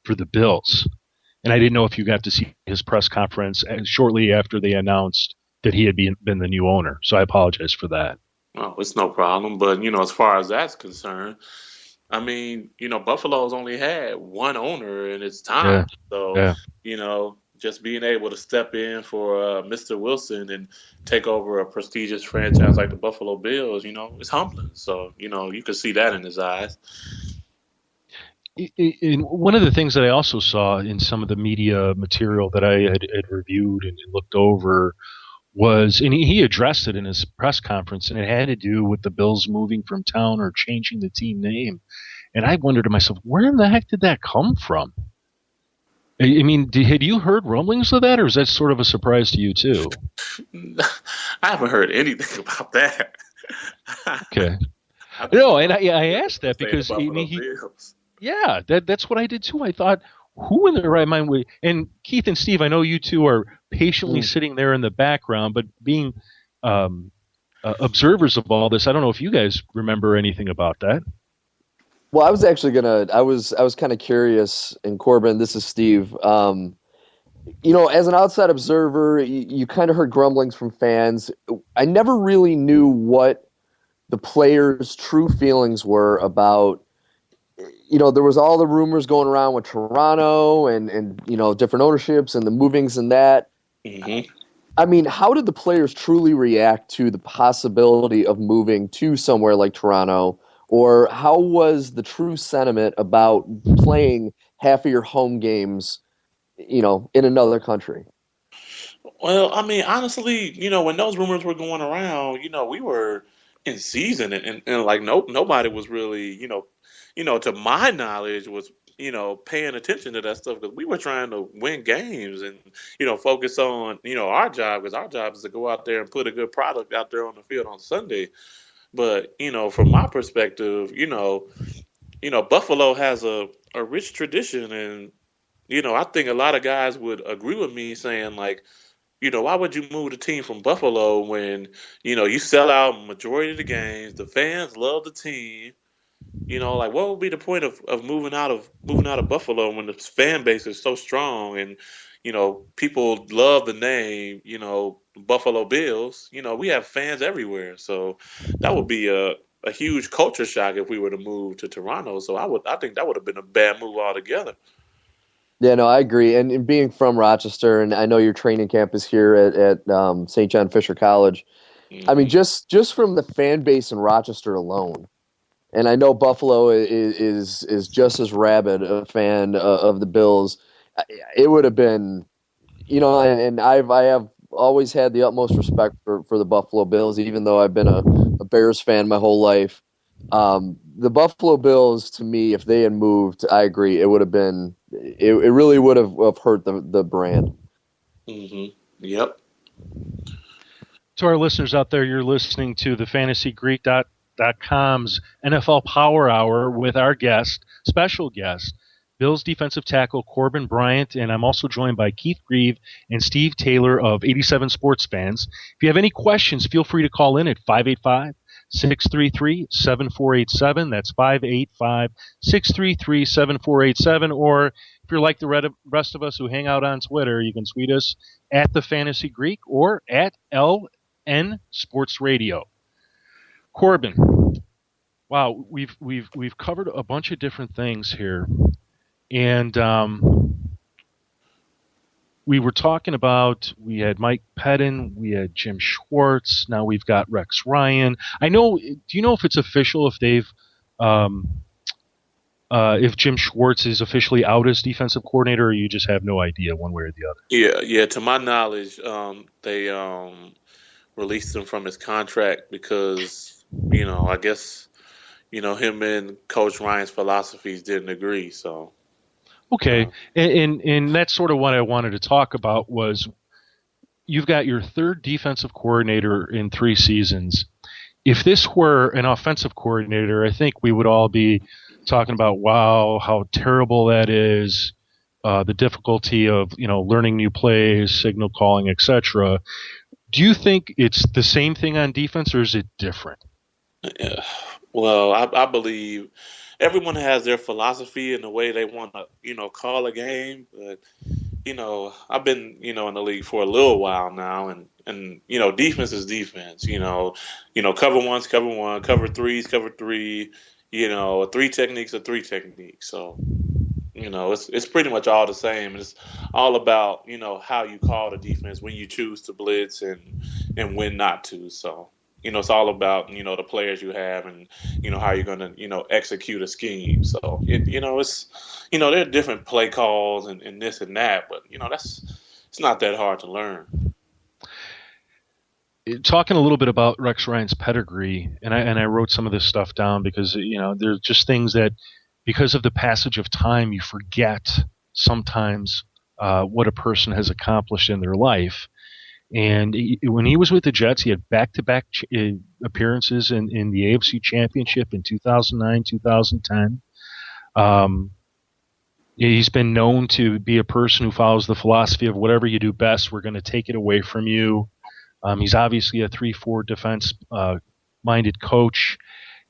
for the Bills. And I didn't know if you got to see his press conference shortly after they announced that he had been the new owner. So I apologize for that. Oh, it's no problem. But, as far as that's concerned, I mean, Buffalo's only had one owner in its time. Yeah. So, just being able to step in for Mr. Wilson and take over a prestigious franchise like the Buffalo Bills, it's humbling. So, you could see that in his eyes. One of the things that I also saw in some of the media material that I had reviewed and looked over was, and he addressed it in his press conference, and it had to do with the Bills moving from town or changing the team name. And I wondered to myself, where in the heck did that come from? I mean, had you heard rumblings of that, or is that sort of a surprise to you too? I haven't heard anything about that. Okay. No, and I asked that because that's what I did too. I thought, who in their right mind would? And Keith and Steve, I know you two are patiently sitting there in the background, but being observers of all this, I don't know if you guys remember anything about that. Well, I was actually I was kind of curious, and Corbin, this is Steve. As an outside observer, you kind of heard grumblings from fans. I never really knew what the players' true feelings were about. There was all the rumors going around with Toronto and different ownerships and the movings and that. Mm-hmm. I mean, how did the players truly react to the possibility of moving to somewhere like Toronto? Or how was the true sentiment about playing half of your home games, in another country? Well, I mean, honestly, when those rumors were going around, we were in season and like nobody was really, to my knowledge was, paying attention to that stuff because we were trying to win games and, focus on, our job, because our job is to go out there and put a good product out there on the field on Sunday. But, from my perspective, Buffalo has a rich tradition. And, I think a lot of guys would agree with me saying, like, why would you move the team from Buffalo when, you sell out majority of the games, the fans love the team. Like what would be the point of moving out of Buffalo when the fan base is so strong and, people love the name, Buffalo Bills. We have fans everywhere. So that would be a huge culture shock if we were to move to Toronto. So I think that would have been a bad move altogether. Yeah, no, I agree. And being from Rochester, and I know your training camp is here at St. John Fisher College. Mm-hmm. I mean, just from the fan base in Rochester alone, and I know Buffalo is just as rabid a fan of the Bills. It would have been, and I have always had the utmost respect for the Buffalo Bills, even though I've been a Bears fan my whole life. The Buffalo Bills, to me, if they had moved, I agree, it would have been, it really would have hurt the brand. Mm-hmm. Yep. To our listeners out there, you're listening to the FantasyGreek.com's NFL Power Hour with our special guest, Bills defensive tackle Corbin Bryant, and I'm also joined by Keith Grieve and Steve Taylor of 87 Sports Fans. If you have any questions, feel free to call in at 585-633-7487. That's 585-633-7487. Or if you're like the rest of us who hang out on Twitter, you can tweet us at the Fantasy Greek or at LN Sports Radio. Corbin, wow, we've covered a bunch of different things here. And we were talking about, we had Mike Pettin, we had Jim Schwartz, now we've got Rex Ryan. Do you know if it's official, if they've, if Jim Schwartz is officially out as defensive coordinator, or you just have no idea one way or the other? Yeah. To my knowledge, they released him from his contract because, I guess, him and Coach Ryan's philosophies didn't agree, so. Okay, and that's sort of what I wanted to talk about was you've got your third defensive coordinator in 3 seasons. If this were an offensive coordinator, I think we would all be talking about, wow, how terrible that is, the difficulty of, learning new plays, signal calling, etc. Do you think it's the same thing on defense, or is it different? Well, I believe everyone has their philosophy and the way they want to, call a game. But I've been, in the league for a little while now, and defense is defense. Cover one's cover one, cover three's cover three. Three techniques are three techniques. So, it's pretty much all the same. It's all about how you call the defense, when you choose to blitz, and when not to. So. It's all about, the players you have and, how you're going to, execute a scheme. So, it's, there are different play calls and this and that, but, it's not that hard to learn. Talking a little bit about Rex Ryan's pedigree, and I wrote some of this stuff down because, there's just things that, because of the passage of time, you forget sometimes what a person has accomplished in their life. And when he was with the Jets, he had back-to-back appearances in the AFC Championship in 2009, 2010. He's been known to be a person who follows the philosophy of whatever you do best, we're going to take it away from you. He's obviously a 3-4 defense-minded coach.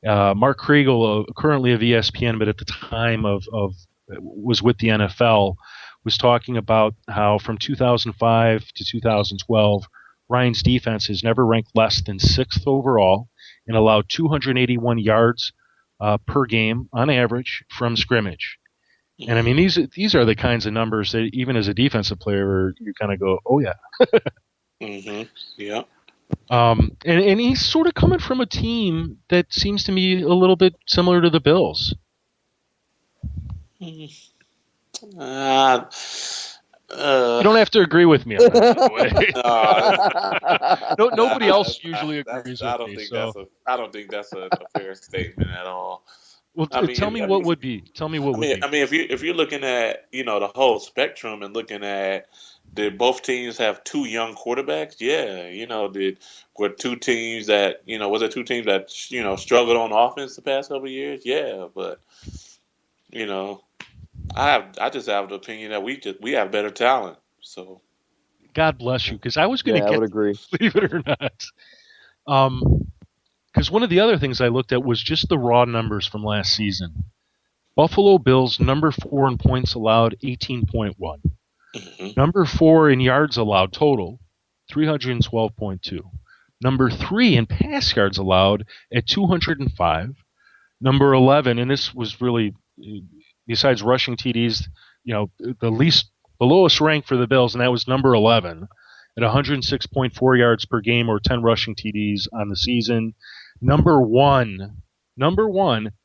Mark Kriegel, currently of ESPN, but at the time was with the NFL, was talking about how from 2005 to 2012, Ryan's defense has never ranked less than 6th overall and allowed 281 yards per game on average from scrimmage. And I mean, these are the kinds of numbers that even as a defensive player, you kind of go, oh yeah. Mm-hmm. Yeah. And he's sort of coming from a team that seems to me a little bit similar to the Bills. Mm-hmm. You don't have to agree with me on that. No, nobody else usually agrees with me. I don't think that's a fair statement at all. Well, tell me what would be. Tell me what would be. I mean, if you're looking at the whole spectrum and looking at, did both teams have two young quarterbacks? Yeah, were two teams that was it two teams that struggled on offense the past couple of years? Yeah, but I just have the opinion that we have better talent. So, God bless you, because I was going to I would agree. Believe it or not, because one of the other things I looked at was just the raw numbers from last season. Buffalo Bills number 4 in points allowed, 18.1. Mm-hmm. Number 4 in yards allowed total, 312.2. Number 3 in pass yards allowed at 205. Number 11, and this was really, besides rushing TDs, the lowest rank for the Bills, and that was number 11 at 106.4 yards per game or 10 rushing TDs on the season. Number one,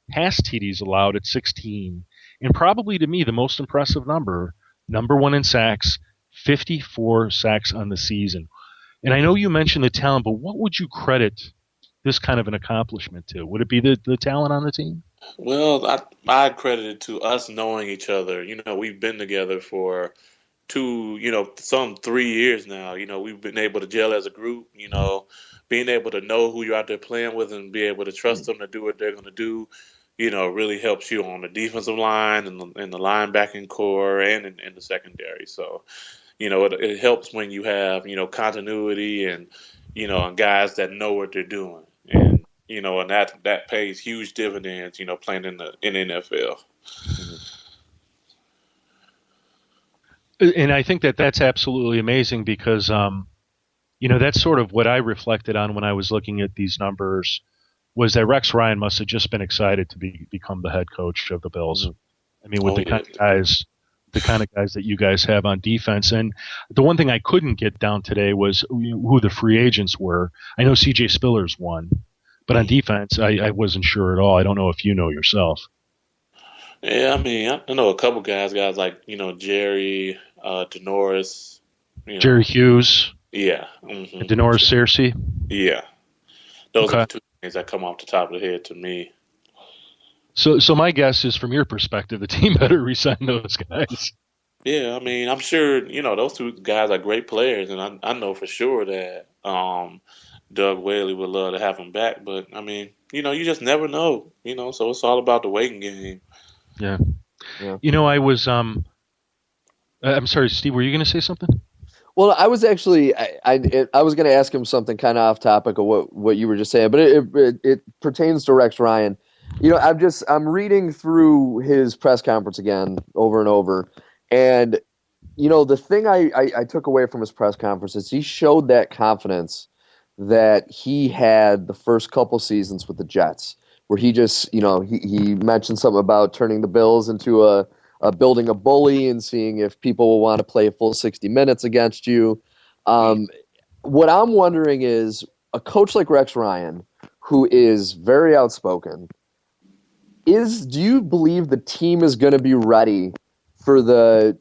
pass TDs allowed at 16. And probably to me the most impressive number 1 in sacks, 54 sacks on the season. And I know you mentioned the talent, but what would you credit this kind of an accomplishment to? Would it be the talent on the team? Well, I credit it to us knowing each other. We've been together for 3 years now. We've been able to gel as a group, being able to know who you're out there playing with and be able to trust them to do what they're going to do, really helps you on the defensive line and the linebacking core and in the secondary. So, it helps when you have, continuity and, and guys that know what they're doing. And, and that pays huge dividends, playing in the NFL. And I think that's absolutely amazing because, that's sort of what I reflected on when I was looking at these numbers, was that Rex Ryan must have just been excited to become the head coach of the Bills. I mean, with the kind of guys that you guys have on defense. And the one thing I couldn't get down today was who the free agents were. I know C.J. Spiller's one, but on defense, I wasn't sure at all. I don't know if you know yourself. Yeah, I mean, I know a couple guys like, Jerry, Denoris. Jerry Hughes. Yeah. Mm-hmm. And Denoris Searcy. Yeah. Those are the two things that come off the top of the head to me. So my guess is, from your perspective, the team better re-sign those guys. Yeah, I mean, I'm sure, those two guys are great players, and I know for sure that Doug Whaley would love to have them back. But, I mean, you just never know, so it's all about the waiting game. Yeah. I was I'm sorry, Steve, were you going to say something? Well, I was actually I was going to ask him something kind of off topic of what you were just saying, but it pertains to Rex Ryan. I'm reading through his press conference again over and over, and the thing I took away from his press conference is he showed that confidence that he had the first couple seasons with the Jets, where he just, he mentioned something about turning the Bills into a building a bully and seeing if people will want to play a full 60 minutes against you. What I'm wondering is a coach like Rex Ryan, who is very outspoken, do you believe the team is going to be ready for the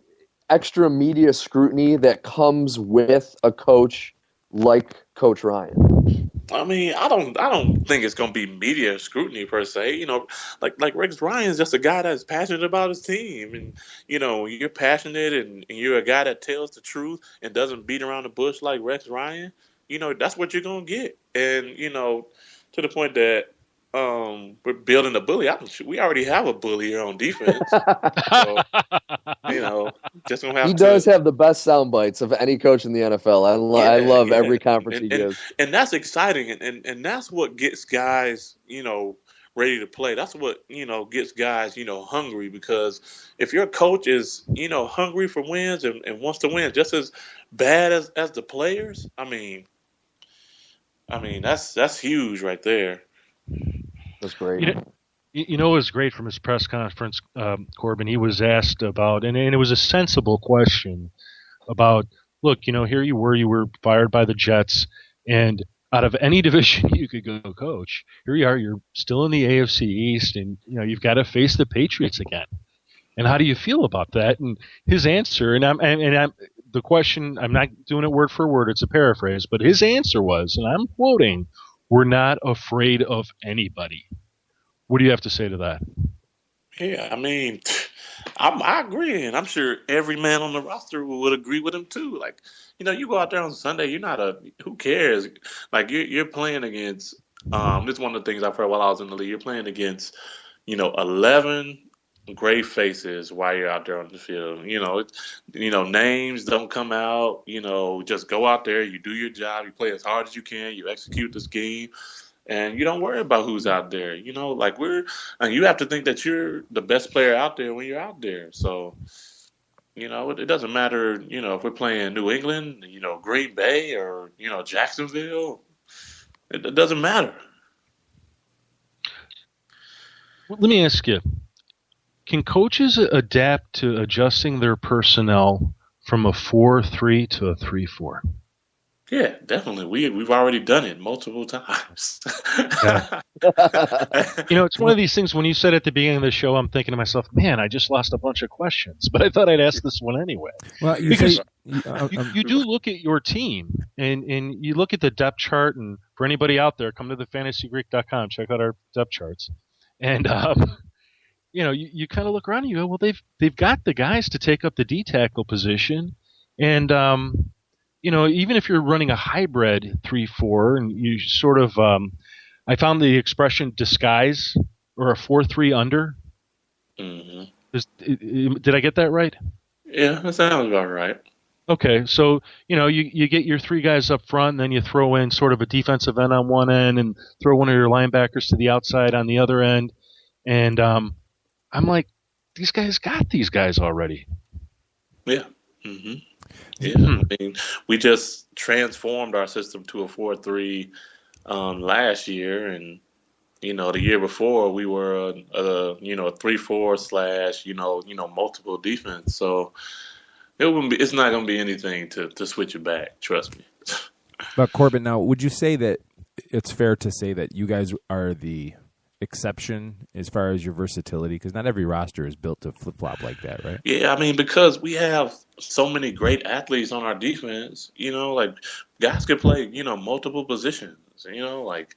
extra media scrutiny that comes with a coach like Coach Ryan? I mean, I don't think it's gonna be media scrutiny per se. Like Rex Ryan's just a guy that's passionate about his team, and you're passionate and you're a guy that tells the truth and doesn't beat around the bush like Rex Ryan. That's what you're gonna get, and to the point that we're building a bully. We already have a bully here on defense. So, just gonna have he does have the best sound bites of any coach in the NFL. I love every conference he gives. And that's exciting, and that's what gets guys, ready to play. That's what, gets guys, hungry, because if your coach is, hungry for wins and wants to win just as bad as the players, I mean that's huge right there. That's great. It was great from his press conference, Corbin. He was asked about, and it was a sensible question about, look, here you were fired by the Jets, and out of any division you could go coach, here you are, you're still in the AFC East, and you've got to face the Patriots again. And how do you feel about that? And his answer, and I'm the question, I'm not doing it word for word, it's a paraphrase, but his answer was, and I'm quoting, "We're not afraid of anybody." What do you have to say to that? Yeah, I mean, I agree, and I'm sure every man on the roster would agree with him too. Like, you go out there on Sunday, who cares? Like, you're playing against. This is one of the things I've heard while I was in the league. You're playing against, 11 great faces while you're out there on the field. Names don't come out. Just go out there, you do your job, you play as hard as you can, you execute the scheme. And you don't worry about who's out there. You have to think that you're the best player out there when you're out there. So, it doesn't matter, if we're playing New England, Green Bay, or, Jacksonville. It doesn't matter. Well, let me ask you, can coaches adapt to adjusting their personnel from a 4-3 to a 3-4? Yeah, definitely. We've already done it multiple times. Yeah. It's one of these things, when you said at the beginning of the show, I'm thinking to myself, man, I just lost a bunch of questions, but I thought I'd ask this one anyway. Well, you do look at your team, and you look at the depth chart, and for anybody out there, come to thefantasygreek.com, check out our depth charts. And, you kind of look around and you go, well, they've got the guys to take up the D tackle position, and, even if you're running a hybrid 3-4, and you sort of, I found the expression disguise, or a 4-3 under. Mm-hmm. Did I get that right? Yeah, that sounds about right. Okay, so you get your three guys up front, and then you throw in sort of a defensive end on one end, and throw one of your linebackers to the outside on the other end, and I'm like, these guys got these guys already. Yeah. Mm-hmm. Yeah, I mean, we just transformed our system to a 4-3 last year, and the year before we were a 3-4 / multiple defense. So it's not going to be anything to switch it back. Trust me. But Corbin, now would you say that it's fair to say that you guys are the exception as far as your versatility? Because not every roster is built to flip-flop like that, right? Yeah, I mean, because we have so many great athletes on our defense, like guys can play, multiple positions, like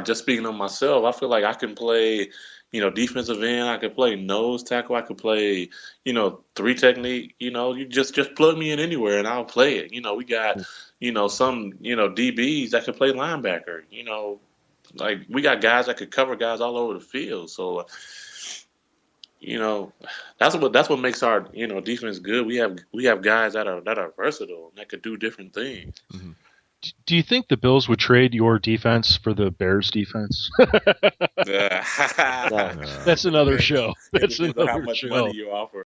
just speaking of myself, I feel like I can play, defensive end, I can play nose tackle, I can play, 3 technique, you just plug me in anywhere and I'll play it. We got, some, DBs that can play linebacker, like we got guys that could cover guys all over the field. So, that's what makes our defense good. We have guys that are versatile and that could do different things. Mm-hmm. Do you think the Bills would trade your defense for the Bears' defense? That's another show. That's Depends on how another much show. money you offer.